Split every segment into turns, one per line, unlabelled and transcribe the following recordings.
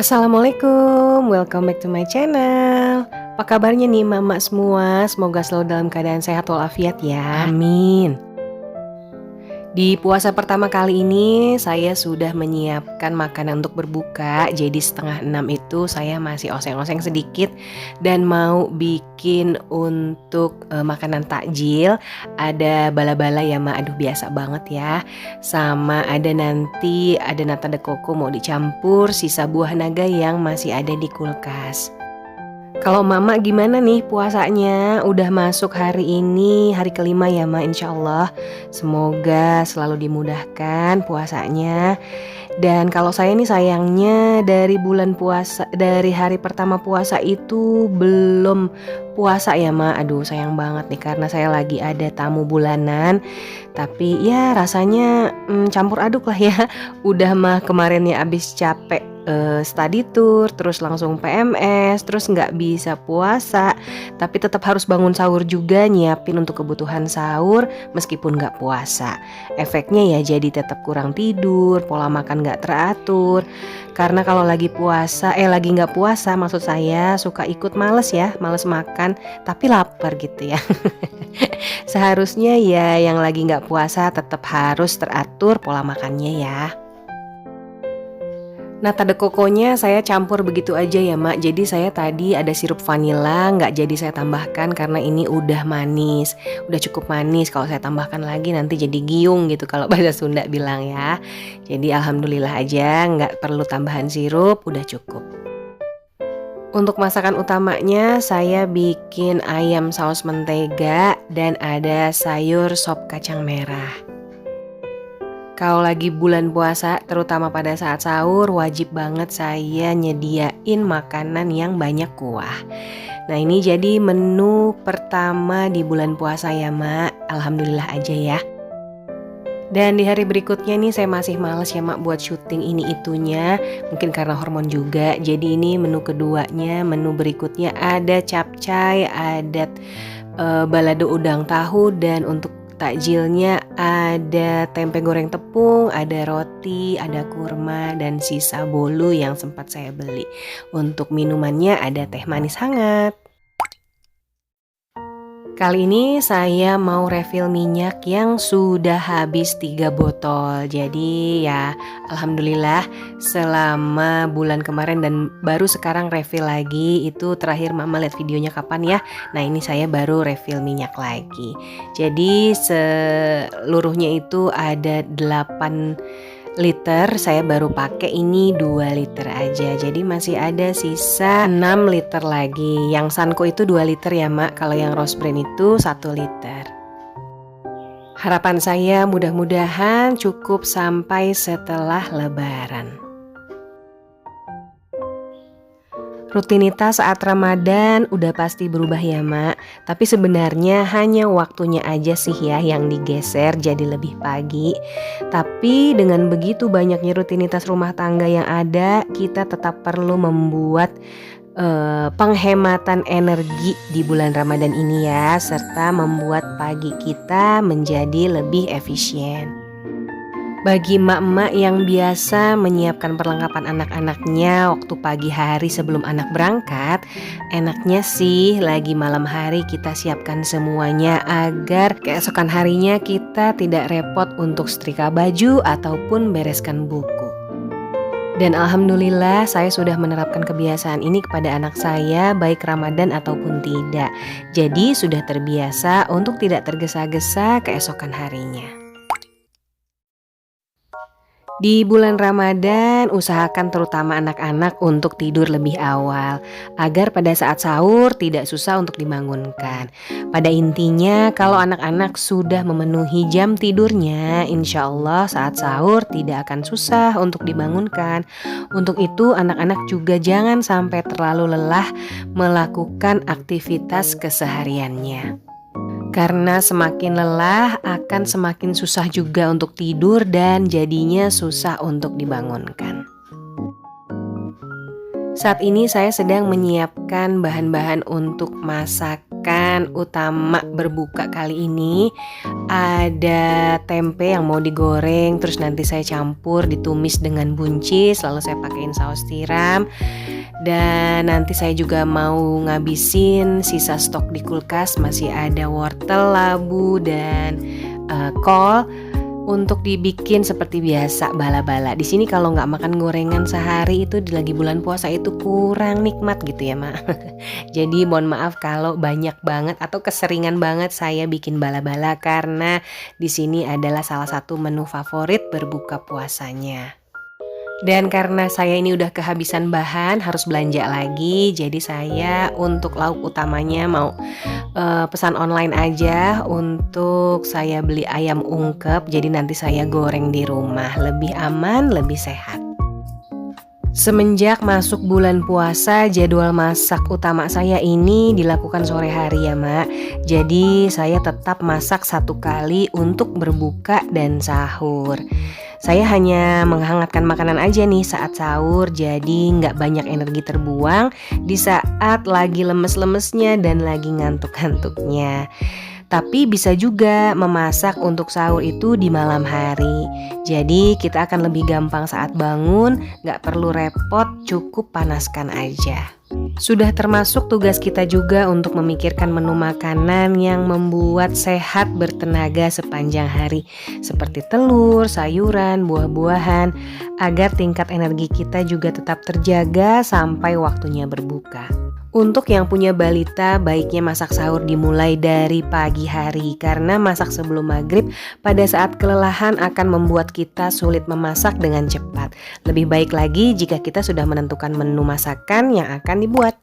Assalamualaikum, welcome back to my channel. Apa kabarnya nih mama semua? Semoga selalu dalam keadaan sehat walafiat ya. Amin. Di puasa pertama kali ini saya sudah menyiapkan makanan untuk berbuka. Jadi setengah 6 itu saya masih oseng-oseng sedikit dan mau bikin untuk makanan takjil. Ada bala-bala ya ma, aduh biasa banget ya. Sama ada nanti ada nata de coco mau dicampur sisa buah naga yang masih ada di kulkas. Kalau mama gimana nih puasanya? Udah masuk hari ini, hari kelima ya ma, insya Allah. Semoga selalu dimudahkan puasanya. Dan kalau saya nih sayangnya dari bulan puasa, dari hari pertama puasa itu belum puasa ya ma. Aduh sayang banget nih karena saya lagi ada tamu bulanan. Tapi ya rasanya campur aduk lah ya. Udah mah kemarin ya abis capek study tour, terus langsung PMS, terus nggak bisa puasa, tapi tetap harus bangun sahur juga nyiapin untuk kebutuhan sahur meskipun nggak puasa. Efeknya ya jadi tetap kurang tidur, pola makan nggak teratur. Karena kalau lagi nggak puasa maksud saya suka ikut males ya, males makan, tapi lapar gitu ya. Seharusnya ya yang lagi nggak puasa tetap harus teratur pola makannya ya. Nata de coconya saya campur begitu aja ya mak. Jadi saya tadi ada sirup vanila nggak jadi saya tambahkan karena ini udah manis. Udah cukup manis, kalau saya tambahkan lagi nanti jadi giung gitu kalau bahasa Sunda bilang ya. Jadi alhamdulillah aja nggak perlu tambahan sirup, udah cukup. Untuk masakan utamanya saya bikin ayam saus mentega dan ada sayur sop kacang merah. Kalau lagi bulan puasa, terutama pada saat sahur, wajib banget saya nyediain makanan yang banyak kuah. Nah ini jadi menu pertama di bulan puasa ya mak, alhamdulillah aja ya. Dan di hari berikutnya nih saya masih males ya mak buat syuting ini itunya. Mungkin karena hormon juga, jadi ini menu keduanya, menu berikutnya ada capcay, ada balado udang tahu, dan untuk takjilnya ada tempe goreng tepung, ada roti, ada kurma, dan sisa bolu yang sempat saya beli. Untuk minumannya ada teh manis hangat. Kali ini saya mau refill minyak yang sudah habis 3 botol. Jadi ya alhamdulillah selama bulan kemarin dan baru sekarang refill lagi. Itu terakhir mama lihat videonya kapan ya. Nah ini saya baru refill minyak lagi. Jadi seluruhnya itu ada 8 liter, saya baru pakai ini 2 liter aja. Jadi masih ada sisa 6 liter lagi. Yang Sanko itu 2 liter ya mak, kalau yang Rose Brand itu 1 liter. Harapan saya mudah-mudahan cukup sampai setelah lebaran. Rutinitas saat Ramadan udah pasti berubah ya mak. Tapi sebenarnya hanya waktunya aja sih ya yang digeser jadi lebih pagi. Tapi dengan begitu banyaknya rutinitas rumah tangga yang ada, kita tetap perlu membuat penghematan energi di bulan Ramadan ini ya. Serta membuat pagi kita menjadi lebih efisien. Bagi emak-emak yang biasa menyiapkan perlengkapan anak-anaknya waktu pagi hari sebelum anak berangkat, enaknya sih lagi malam hari kita siapkan semuanya agar keesokan harinya kita tidak repot untuk setrika baju ataupun bereskan buku. Dan alhamdulillah saya sudah menerapkan kebiasaan ini kepada anak saya baik Ramadan ataupun tidak. Jadi sudah terbiasa untuk tidak tergesa-gesa keesokan harinya. Di bulan Ramadan, usahakan terutama anak-anak untuk tidur lebih awal agar pada saat sahur tidak susah untuk dibangunkan. Pada intinya, kalau anak-anak sudah memenuhi jam tidurnya, insya Allah saat sahur tidak akan susah untuk dibangunkan. Untuk itu, anak-anak juga jangan sampai terlalu lelah melakukan aktivitas kesehariannya. Karena semakin lelah akan semakin susah juga untuk tidur dan jadinya susah untuk dibangunkan. Saat ini saya sedang menyiapkan bahan-bahan untuk masak masakan utama berbuka kali ini ada tempe yang mau digoreng, terus nanti saya campur ditumis dengan buncis, lalu saya pakein saus tiram. Dan nanti saya juga mau ngabisin sisa stok di kulkas, masih ada wortel, labu, dan kol untuk dibikin seperti biasa bala-bala. Di sini kalau nggak makan gorengan sehari itu di lagi bulan puasa itu kurang nikmat gitu ya Mak. Jadi mohon maaf kalau banyak banget atau keseringan banget saya bikin bala-bala karena di sini adalah salah satu menu favorit berbuka puasanya. Dan karena saya ini udah kehabisan bahan, harus belanja lagi. Jadi saya untuk lauk utamanya mau pesan online aja. Untuk saya beli ayam ungkep, jadi nanti saya goreng di rumah. Lebih aman, lebih sehat. Semenjak masuk bulan puasa, jadwal masak utama saya ini dilakukan sore hari ya Mak. Jadi saya tetap masak 1 kali untuk berbuka dan sahur. Saya hanya menghangatkan makanan aja nih saat sahur, jadi nggak banyak energi terbuang di saat lagi lemes-lemesnya dan lagi ngantuk-ngantuknya. Tapi bisa juga memasak untuk sahur itu di malam hari. Jadi kita akan lebih gampang saat bangun, nggak perlu repot, cukup panaskan aja. Sudah termasuk tugas kita juga untuk memikirkan menu makanan yang membuat sehat bertenaga sepanjang hari, seperti telur, sayuran, buah-buahan, agar tingkat energi kita juga tetap terjaga sampai waktunya berbuka. Untuk yang punya balita, baiknya masak sahur dimulai dari pagi hari karena masak sebelum maghrib pada saat kelelahan akan membuat kita sulit memasak dengan cepat. Lebih baik lagi jika kita sudah menentukan menu masakan yang akan dibuat.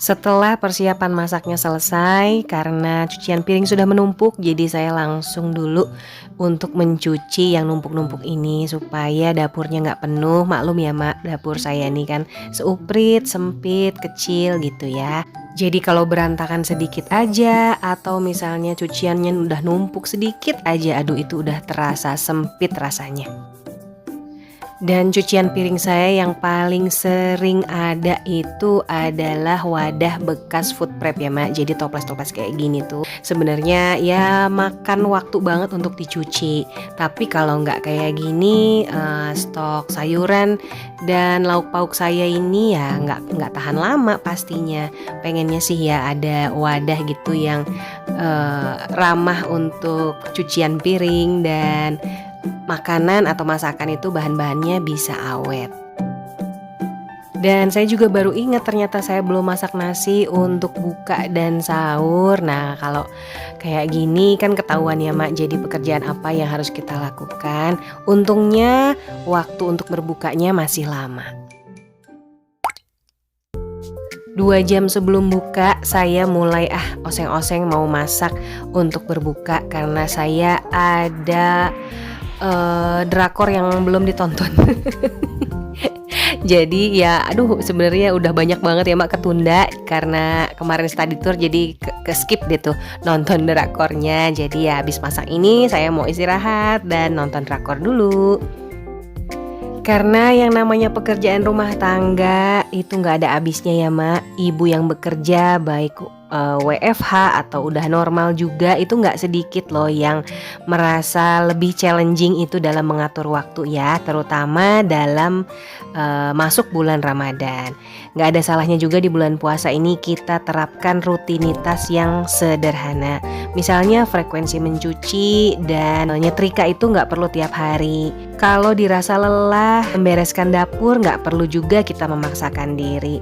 Setelah persiapan masaknya selesai, karena cucian piring sudah menumpuk, jadi saya langsung dulu untuk mencuci yang numpuk-numpuk ini supaya dapurnya nggak penuh. Maklum ya Mak, dapur saya ini kan seuprit, sempit, kecil gitu ya. Jadi kalau berantakan sedikit aja atau misalnya cuciannya udah numpuk sedikit aja, aduh itu udah terasa sempit rasanya. Dan cucian piring saya yang paling sering ada itu adalah wadah bekas food prep ya Mak. Jadi toples-toples kayak gini tuh sebenarnya ya makan waktu banget untuk dicuci. Tapi kalau nggak kayak gini, stok sayuran dan lauk pauk saya ini ya nggak tahan lama pastinya. Pengennya sih ya ada wadah gitu yang ramah untuk cucian piring dan makanan atau masakan itu bahan-bahannya bisa awet. Dan saya juga baru ingat ternyata saya belum masak nasi untuk buka dan sahur. Nah kalau kayak gini kan ketahuan ya Mak, jadi pekerjaan apa yang harus kita lakukan. Untungnya waktu untuk berbukanya masih lama. 2 jam sebelum buka saya mulai oseng-oseng mau masak untuk berbuka karena saya ada drakor yang belum ditonton. Jadi ya sebenarnya udah banyak banget ya Mak ketunda karena kemarin study tour, jadi ke skip deh tuh nonton drakornya. Jadi ya habis masak ini saya mau istirahat dan nonton drakor dulu. Karena yang namanya pekerjaan rumah tangga itu nggak ada habisnya ya Mak. Ibu yang bekerja baik WFH atau udah normal juga itu nggak sedikit loh yang merasa lebih challenging itu dalam mengatur waktu ya, terutama dalam masuk bulan Ramadan. Nggak ada salahnya juga di bulan puasa ini kita terapkan rutinitas yang sederhana. Misalnya frekuensi mencuci dan nyetrika itu nggak perlu tiap hari. Kalau dirasa lelah membereskan dapur nggak perlu juga kita memaksakan diri.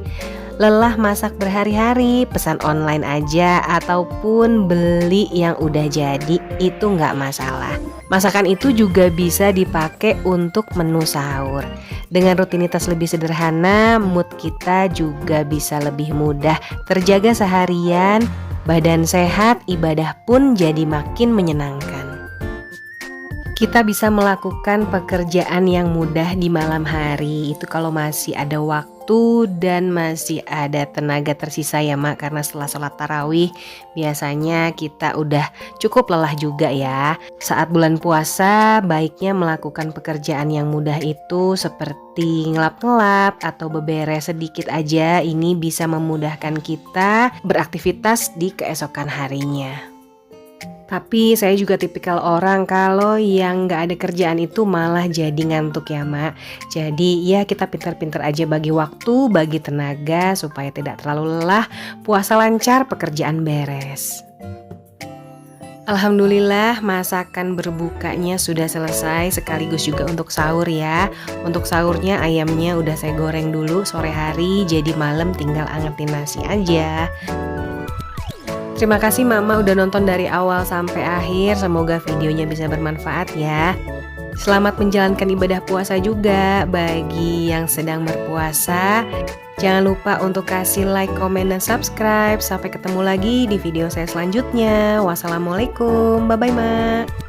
Lelah masak berhari-hari, pesan online aja ataupun beli yang udah jadi, itu nggak masalah. Masakan itu juga bisa dipakai untuk menu sahur. Dengan rutinitas lebih sederhana, mood kita juga bisa lebih mudah terjaga seharian, badan sehat, ibadah pun jadi makin menyenangkan. Kita bisa melakukan pekerjaan yang mudah di malam hari itu kalau masih ada waktu waktu dan masih ada tenaga tersisa ya Mak, karena setelah sholat tarawih biasanya kita udah cukup lelah juga ya. Saat bulan puasa baiknya melakukan pekerjaan yang mudah itu seperti ngelap-ngelap atau beberes sedikit aja. Ini bisa memudahkan kita beraktivitas di keesokan harinya. Tapi saya juga tipikal orang kalau yang gak ada kerjaan itu malah jadi ngantuk ya Mak. Jadi ya kita pintar-pintar aja bagi waktu, bagi tenaga supaya tidak terlalu lelah, puasa lancar, pekerjaan beres. Alhamdulillah masakan berbukanya sudah selesai, sekaligus juga untuk sahur ya. Untuk sahurnya ayamnya udah saya goreng dulu sore hari, jadi malam tinggal angetin nasi aja. Terima kasih Mama udah nonton dari awal sampai akhir, semoga videonya bisa bermanfaat ya. Selamat menjalankan ibadah puasa juga bagi yang sedang berpuasa. Jangan lupa untuk kasih like, komen, dan subscribe. Sampai ketemu lagi di video saya selanjutnya. Wassalamualaikum, bye-bye Mak.